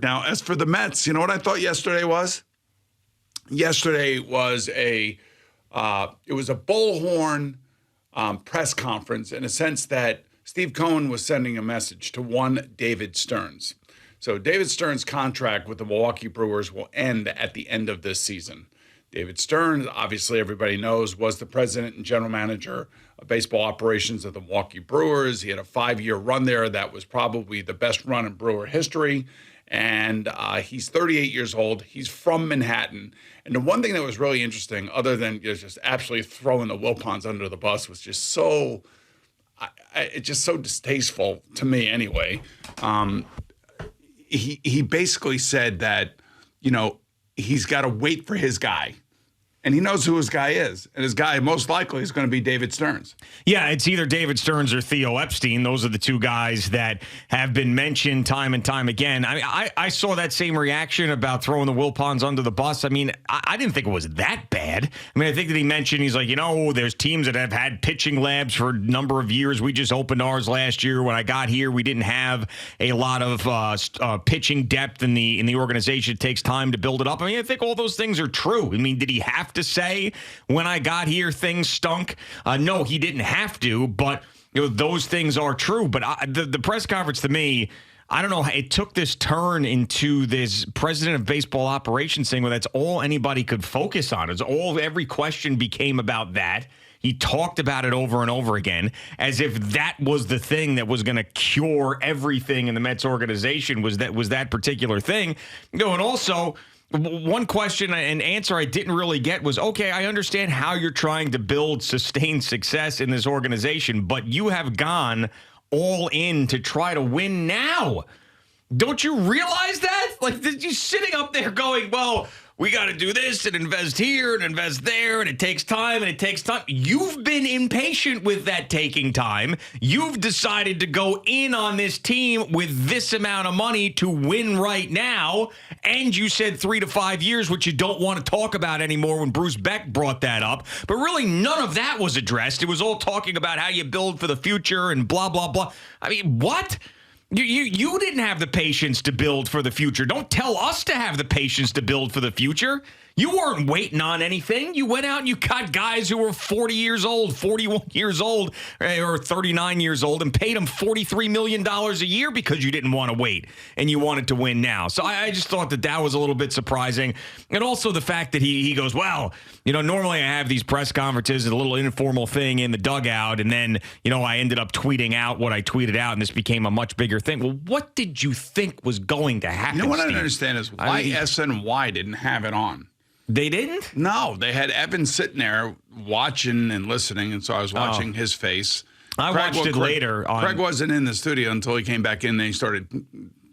Now, as for the Mets, you know what I thought yesterday was? Yesterday was it was a bullhorn press conference in a sense that Steve Cohen was sending a message to one David Stearns. So David Stearns' contract with the Milwaukee Brewers will end at the end of this season. David Stearns, obviously everybody knows, was the president and general manager of baseball operations of the Milwaukee Brewers. He had a 5-year run there that was probably the best run in Brewer history. And he's 38 years old. He's from Manhattan. And the one thing that was really interesting, other than just absolutely throwing the Wilpons under the bus, was just so it's just so distasteful to me anyway. He basically said that, he's got to wait for his guy. And he knows who his guy is. And his guy most likely is going to be David Stearns. Yeah, it's either David Stearns or Theo Epstein. Those are the two guys that have been mentioned time and time again. I mean, I saw that same reaction about throwing the Wilpons under the bus. I mean, I didn't think it was that bad. I mean, I think that he mentioned, he's like, there's teams that have had pitching labs for a number of years. We just opened ours last year. When I got here, we didn't have a lot of pitching depth in the organization. It takes time to build it up. I mean, I think all those things are true. I mean, did he have to say when I got here things stunk? No, he didn't have to, but those things are true. But the press conference, to me, I don't know, it took this turn into this president of baseball operations thing where that's all anybody could focus on. Every question became about that. He talked about it over and over again as if that was the thing that was going to cure everything in the Mets organization, was that particular thing. And also, one question and answer I didn't really get was, okay, I understand how you're trying to build sustained success in this organization, but you have gone all in to try to win now. Don't you realize that? Like, you're sitting up there going, well, we got to do this and invest here and invest there, and it takes time and it takes time. You've been impatient with that taking time. You've decided to go in on this team with this amount of money to win right now, and you said 3 to 5 years, which you don't want to talk about anymore when Bruce Beck brought that up. But really, none of that was addressed. It was all talking about how you build for the future and blah, blah, blah. I mean, what? You didn't have the patience to build for the future. Don't tell us to have the patience to build for the future. You weren't waiting on anything. You went out and you got guys who were 40 years old, 41 years old, or 39 years old, and paid them $43 million a year because you didn't want to wait and you wanted to win now. So I just thought that was a little bit surprising. And also the fact that he goes, well, normally I have these press conferences, a little informal thing in the dugout, and then, I ended up tweeting out what I tweeted out, and this became a much bigger thing. Well, what did you think was going to happen, What Steve? I don't understand is why SNY didn't have it on. They didn't? No, they had Evan sitting there watching and listening, and so I was watching his face. I watched it later. Craig wasn't in the studio until he came back in, and he started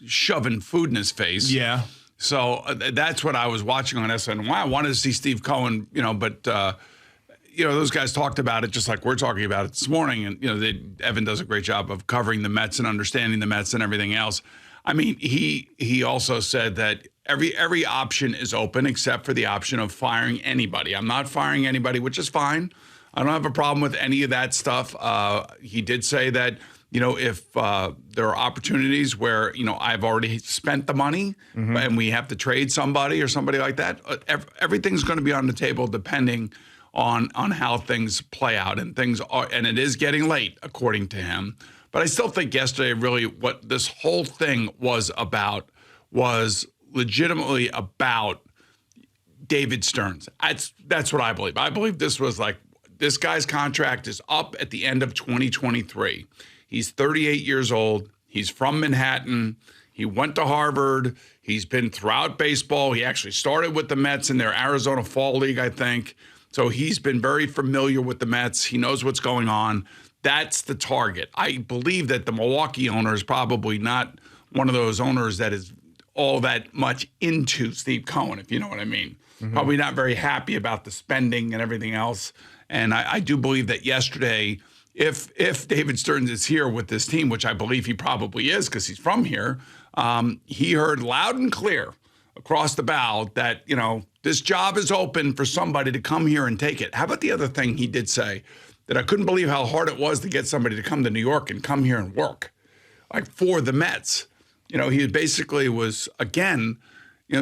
shoving food in his face. Yeah. So that's what I was watching on SNY. I wanted to see Steve Cohen, but those guys talked about it just like we're talking about it this morning, and Evan does a great job of covering the Mets and understanding the Mets and everything else. I mean, he also said that every option is open except for the option of firing anybody. I'm not firing anybody, which is fine. I don't have a problem with any of that stuff. He did say that, if there are opportunities where, I've already spent the money and we have to trade somebody or somebody like that, everything's going to be on the table depending on how things play out. And and it is getting late, according to him. But I still think yesterday, really, what this whole thing was about was legitimately about David Stearns. That's what I believe. I believe this was like, this guy's contract is up at the end of 2023. He's 38 years old. He's from Manhattan. He went to Harvard. He's been throughout baseball. He actually started with the Mets in their Arizona Fall League, I think. So he's been very familiar with the Mets. He knows what's going on. That's the target. I believe that the Milwaukee owner is probably not one of those owners that is all that much into Steve Cohen, if you know what I mean. Probably not very happy about the spending and everything else. And I do believe that yesterday, if David Stearns is here with this team, which I believe he probably is because he's from here, he heard loud and clear across the bow that, this job is open for somebody to come here and take it. How about the other thing he did say? That I couldn't believe how hard it was to get somebody to come to New York and come here and work, like for the Mets. he basically was, again,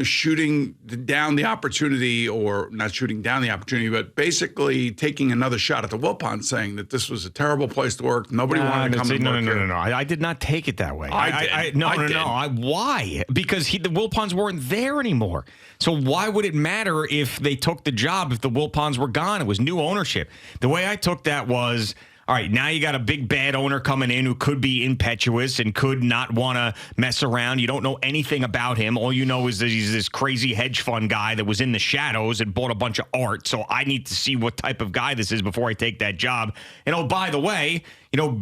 shooting down the opportunity, or not shooting down the opportunity, but basically taking another shot at the Wilpons, saying that this was a terrible place to work. Nobody wanted to come and work here. No. I did not take it that way. I did. No. Why? Because the Wilpons weren't there anymore. So why would it matter if they took the job if the Wilpons were gone? It was new ownership. The way I took that was, all right, now you got a big bad owner coming in who could be impetuous and could not want to mess around. You don't know anything about him. All you know is that he's this crazy hedge fund guy that was in the shadows and bought a bunch of art. So I need to see what type of guy this is before I take that job. And oh, by the way,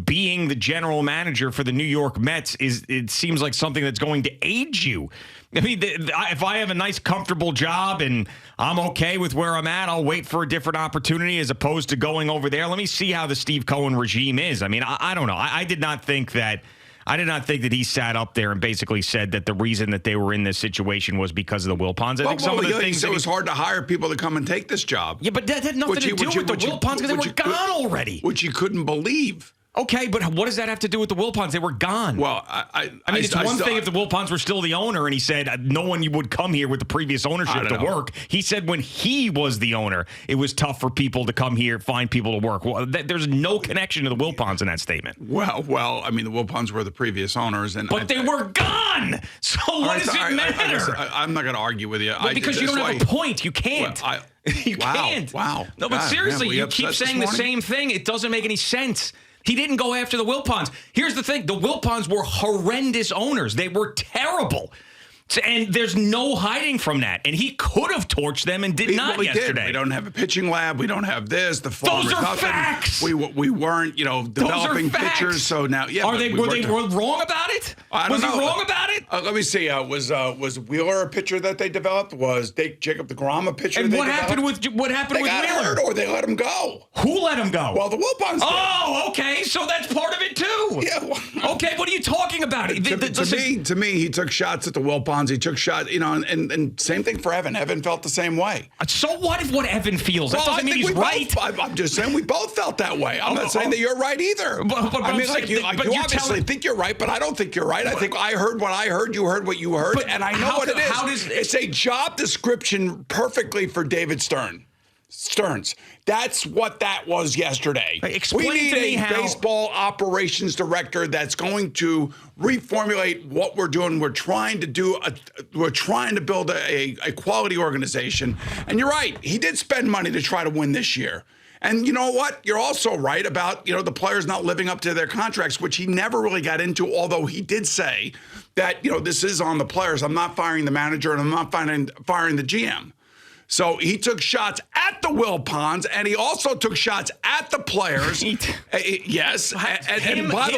being the general manager for the New York Mets it seems like something that's going to aid you. I mean, if I have a nice, comfortable job and I'm okay with where I'm at, I'll wait for a different opportunity as opposed to going over there. Let me see how the Steve Cohen regime is. I mean, I don't know. I did not think that he sat up there and basically said that the reason that they were in this situation was because of the Wilpons. I think some of the things it was hard to hire people to come and take this job. Yeah, but that had nothing to do with the Wilpons because they were gone already. Which you couldn't believe. Okay, but what does that have to do with the Wilpons? They were gone. Well, I mean, it's one thing if the Wilpons were still the owner and he said no one would come here with the previous ownership to work. He said when he was the owner, it was tough for people to come here, find people to work. Well, there's no connection to the Wilpons in that statement. Well, I mean, the Wilpons were the previous owners, but they were gone. So what does it matter? I'm not going to argue with you. Because you don't have a point. You can't. You can't. Wow. No, but seriously, you keep saying the same thing. It doesn't make any sense. He didn't go after the Wilpons. Here's the thing. The Wilpons were horrendous owners. They were terrible. And there's no hiding from that. And he could have torched them and did not yesterday. We don't have a pitching lab. We don't have this. The farm Those are facts. We weren't, developing pitchers. So now, were they wrong about it? Was he wrong about it? Let me see. Was Wheeler a pitcher that they developed? Was Jacob deGrom a pitcher? And what happened with Wheeler? They got hurt, or they let him go. Who let him go? Well, the Wilpons did. Oh, okay. So that's part of it too. Yeah. Okay. What are you talking about? To me, he took shots at the Wilpons. He took shots, and same thing for Evan. Evan felt the same way. So what if what Evan feels? That doesn't mean he's right. I'm just saying we both felt that way. I'm not saying that you're right either. But you obviously think you're right, but I don't think you're right. I think I heard what I heard. You heard what you heard, and I know what it is. It's a job description perfectly for David Stearns. That's what that was yesterday. Explain we need to me a how baseball operations director that's going to reformulate what we're doing. We're trying to build a quality organization. And you're right. He did spend money to try to win this year. And you know what? You're also right about, the players not living up to their contracts, which he never really got into, although he did say that, this is on the players. I'm not firing the manager and I'm not firing the GM. So he took shots at the Wilpons, and he also took shots at the players. Yes, and by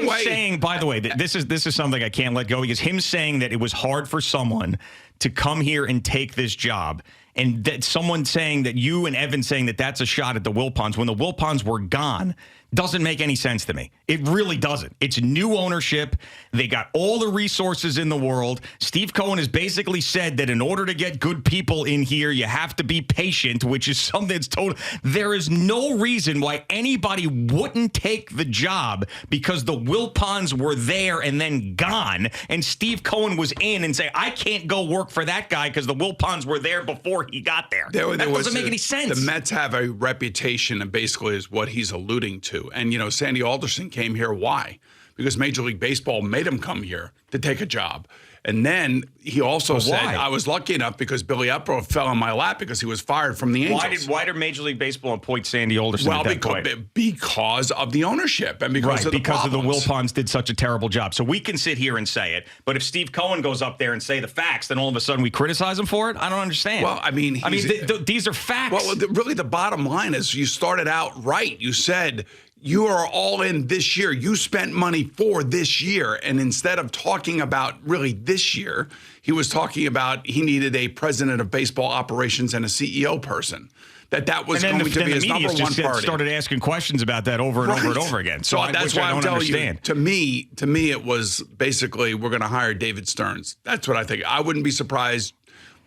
the way, this is something I can't let go, because him saying that it was hard for someone to come here and take this job, and that someone saying that you and Evan saying that that's a shot at the Wilpons when the Wilpons were gone doesn't make any sense to me. It really doesn't. It's new ownership. They got all the resources in the world. Steve Cohen has basically said that in order to get good people in here, you have to be patient, which is something that's told. There is no reason why anybody wouldn't take the job because the Wilpons were there and then gone, and Steve Cohen was in and say, I can't go work for that guy because the Wilpons were there before he got there. That doesn't make any sense. The Mets have a reputation, and basically is what he's alluding to. And, Sandy Alderson came here. Why? Because Major League Baseball made him come here to take a job. And then he also said, I was lucky enough because Billy Epro fell in my lap because he was fired from the Angels. Why did Major League Baseball appoint Sandy Alderson at that point? Because of the ownership and because of the Wilpons did such a terrible job. So we can sit here and say it, but if Steve Cohen goes up there and say the facts, then all of a sudden we criticize him for it? I don't understand. Well, these are facts. Well, really the bottom line is you started out right. You said you are all in this year. You spent money for this year. And instead of talking about really this year, he was talking about he needed a president of baseball operations and a CEO person. That was going to be his number one priority. Started asking questions about that over and over and over again. So that's why I'm telling you. To me, it was basically we're going to hire David Stearns. That's what I think. I wouldn't be surprised.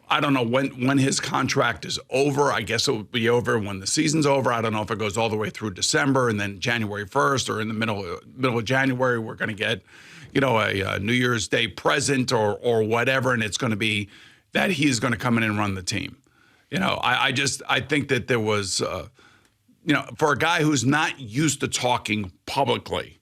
I don't know when his contract is over. I guess it will be over when the season's over. I don't know if it goes all the way through December and then January 1st or in the middle of January we're going to a New Year's Day present or whatever, and it's going to be that he's going to come in and run the team. I think that there was, for a guy who's not used to talking publicly,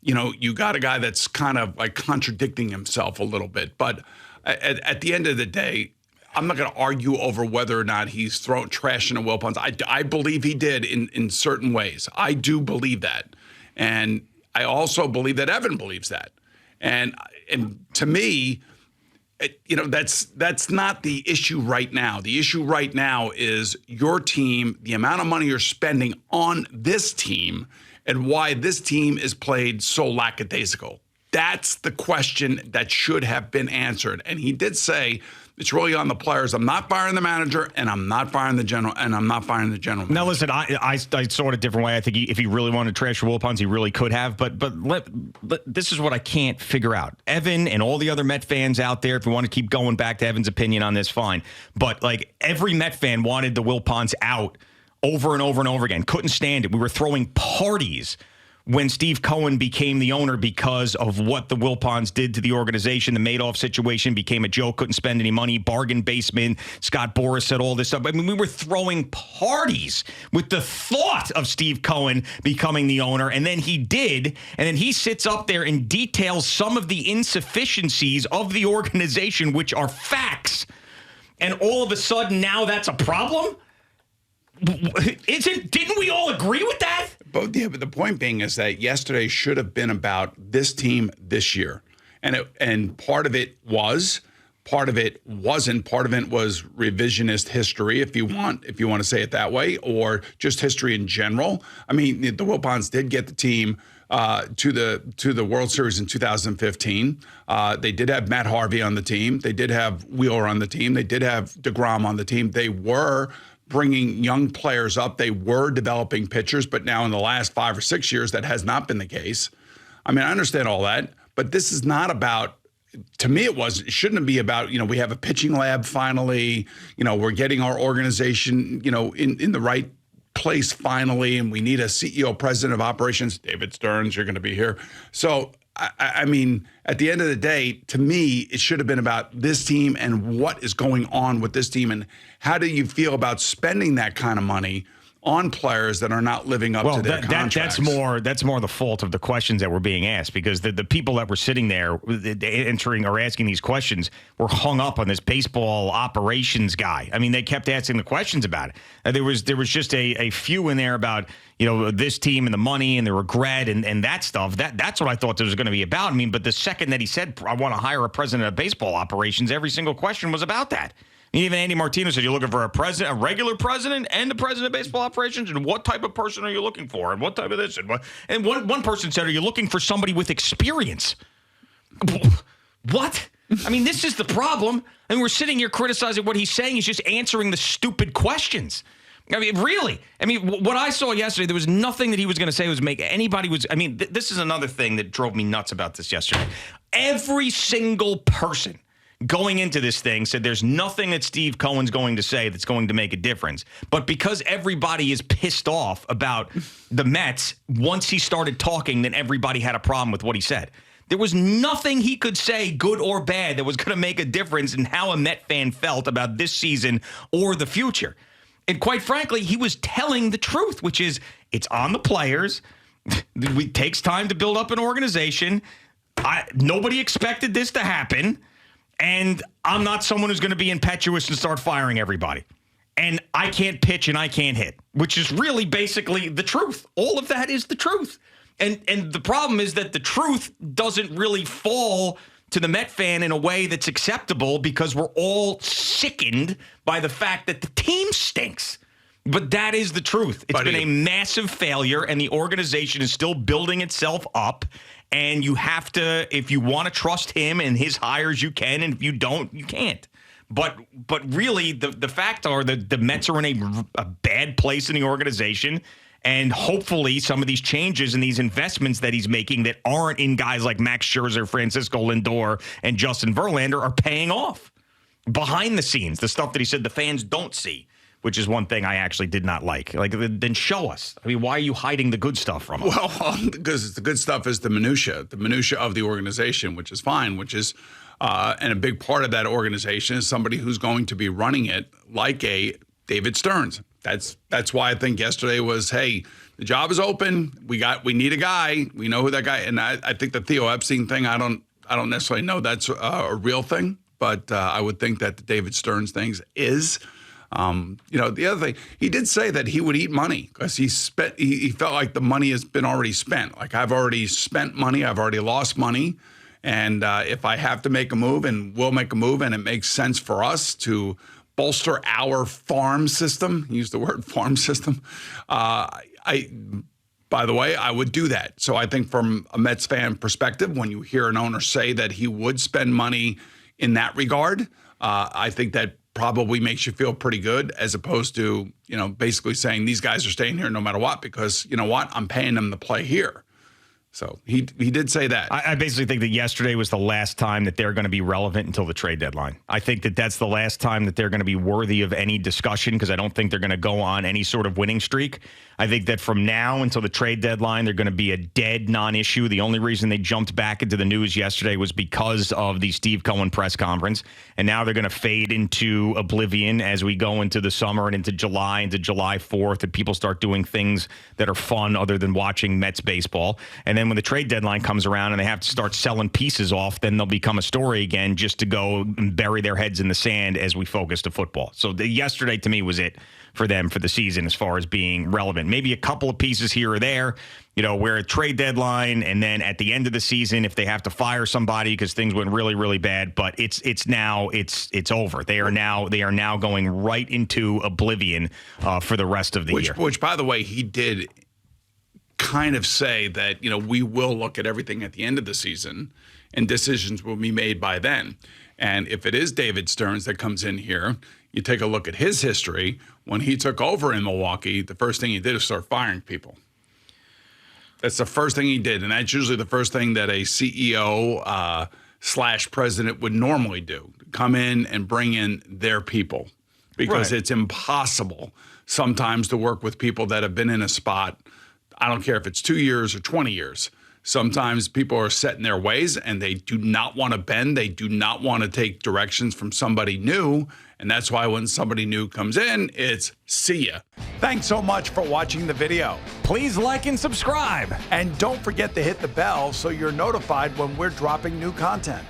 you got a guy that's kind of like contradicting himself a little bit. But at the end of the day, I'm not going to argue over whether or not he's thrown trash into Wilpons. I believe he did in certain ways. I do believe that. And I also believe that Evan believes that. And to me, that's not the issue right now. The issue right now is your team, the amount of money you're spending on this team, and why this team is played so lackadaisical. That's the question that should have been answered. And he did say it's really on the players. I'm not firing the manager, and I'm not firing the general, manager. Now, listen, I saw it a different way. I think if he really wanted to trash Wilpons, he really could have. But this is what I can't figure out. Evan and all the other Met fans out there, if you want to keep going back to Evan's opinion on this, fine. But like every Met fan wanted the Wilpons out over and over and over again. Couldn't stand it. We were throwing parties when Steve Cohen became the owner because of what the Wilpons did to the organization. The Madoff situation became a joke, couldn't spend any money, bargain basement. Scott Boras said all this stuff. I mean, we were throwing parties with the thought of Steve Cohen becoming the owner, and then he did, and then he sits up there and details some of the insufficiencies of the organization, which are facts, and all of a sudden now that's a problem? Didn't we all agree with that? But the point being is that yesterday should have been about this team this year, and part of it was, part of it wasn't. Part of it was revisionist history, if you want to say it that way, or just history in general. I mean, the Wilpons did get the team to the World Series in 2015. They did have Matt Harvey on the team. They did have Wheeler on the team. They did have DeGrom on the team. They were bringing young players up. They were developing pitchers, but now in the last 5 or 6 years, that has not been the case. I mean, I understand all that, but this is not about, to me, it shouldn't be about, we have a pitching lab finally, we're getting our organization, in the right place finally, and we need a CEO, president of operations. David Stearns, you're going to be here. So, I mean, at the end of the day, to me, it should have been about this team and what is going on with this team, and how do you feel about spending that kind of money on players that are not living up to their contracts? That's more the fault of the questions that were being asked, because the people that were sitting there answering or asking these questions were hung up on this baseball operations guy. I mean, they kept asking the questions about it. There was just a few in there about this team and the money and the regret and that stuff. That's what I thought this was going to be about. I mean, but the second that he said, I want to hire a president of baseball operations, every single question was about that. Even Andy Martino said, you're looking for a regular president and the president of baseball operations? And what type of person are you looking for? And what type of this? And one person said, are you looking for somebody with experience? What? I mean, this is the problem. And we're sitting here criticizing what he's saying. He's just answering the stupid questions. I mean, really. I mean, what I saw yesterday, there was nothing that he was going to say this is another thing that drove me nuts about this yesterday. Every single person going into this thing said there's nothing that Steve Cohen's going to say that's going to make a difference. But because everybody is pissed off about the Mets, once he started talking, then everybody had a problem with what he said. There was nothing he could say, good or bad, that was going to make a difference in how a Met fan felt about this season or the future. And quite frankly, he was telling the truth, which is it's on the players. It takes time to build up an organization. Nobody expected this to happen. And I'm not someone who's going to be impetuous and start firing everybody. And I can't pitch and I can't hit, which is really basically the truth. All of that is the truth. And the problem is that the truth doesn't really fall to the Met fan in a way that's acceptable, because we're all sickened by the fact that the team stinks. But that is the truth. It's been a massive failure, and the organization is still building itself up. And you have to, if you want to trust him and his hires, you can. And if you don't, you can't. But really, the fact are that the Mets are in a bad place in the organization. And hopefully some of these changes and these investments that he's making that aren't in guys like Max Scherzer, Francisco Lindor, and Justin Verlander are paying off behind the scenes, the stuff that he said the fans don't see. which is one thing I actually did not like. Like, then show us. I mean, why are you hiding the good stuff from us? Well, because the good stuff is the minutia of the organization, which is fine, which is, and a big part of that organization is somebody who's going to be running it like a David Stearns. That's why I think yesterday was, hey, the job is open. We need a guy. We know who that guy. And I think the Theo Epstein thing, I don't necessarily know that's a real thing, but I would think that the David Stearns thing is. The other thing, he did say that he would eat money because he felt like the money has been already spent. Like, I've already spent money, I've already lost money. And if I have to make a move, and we'll make a move, and it makes sense for us to bolster our farm system, use the word farm system, by the way, I would do that. So I think from a Mets fan perspective, when you hear an owner say that he would spend money in that regard, I think that probably makes you feel pretty good, as opposed to, basically saying these guys are staying here no matter what, because you know what, I'm paying them to play here. So he did say that. I basically think that yesterday was the last time that they're going to be relevant until the trade deadline. I think that that's the last time that they're going to be worthy of any discussion, because I don't think they're going to go on any sort of winning streak. I think that from now until the trade deadline, they're going to be a dead non-issue. The only reason they jumped back into the news yesterday was because of the Steve Cohen press conference. And now they're going to fade into oblivion as we go into the summer and into July 4th, and people start doing things that are fun other than watching Mets baseball. And then when the trade deadline comes around and they have to start selling pieces off, then they'll become a story again, just to go and bury their heads in the sand as we focus to football. So yesterday to me was it for them for the season as far as being relevant. Maybe a couple of pieces here or there, where a trade deadline, and then at the end of the season, if they have to fire somebody because things went really, really bad, but it's over. They are now going right into oblivion for the rest of the year. Which, by the way, he did kind of say that, we will look at everything at the end of the season and decisions will be made by then. And if it is David Stearns that comes in here, you take a look at his history. When he took over in Milwaukee, the first thing he did is start firing people. That's the first thing he did. And that's usually the first thing that a CEO / president would normally do, come in and bring in their people, because It's impossible sometimes to work with people that have been in a spot. I don't care if it's 2 years or 20 years. Sometimes people are set in their ways and they do not want to bend. They do not want to take directions from somebody new. And that's why when somebody new comes in, it's see ya. Thanks so much for watching the video. Please like and subscribe. And don't forget to hit the bell so you're notified when we're dropping new content.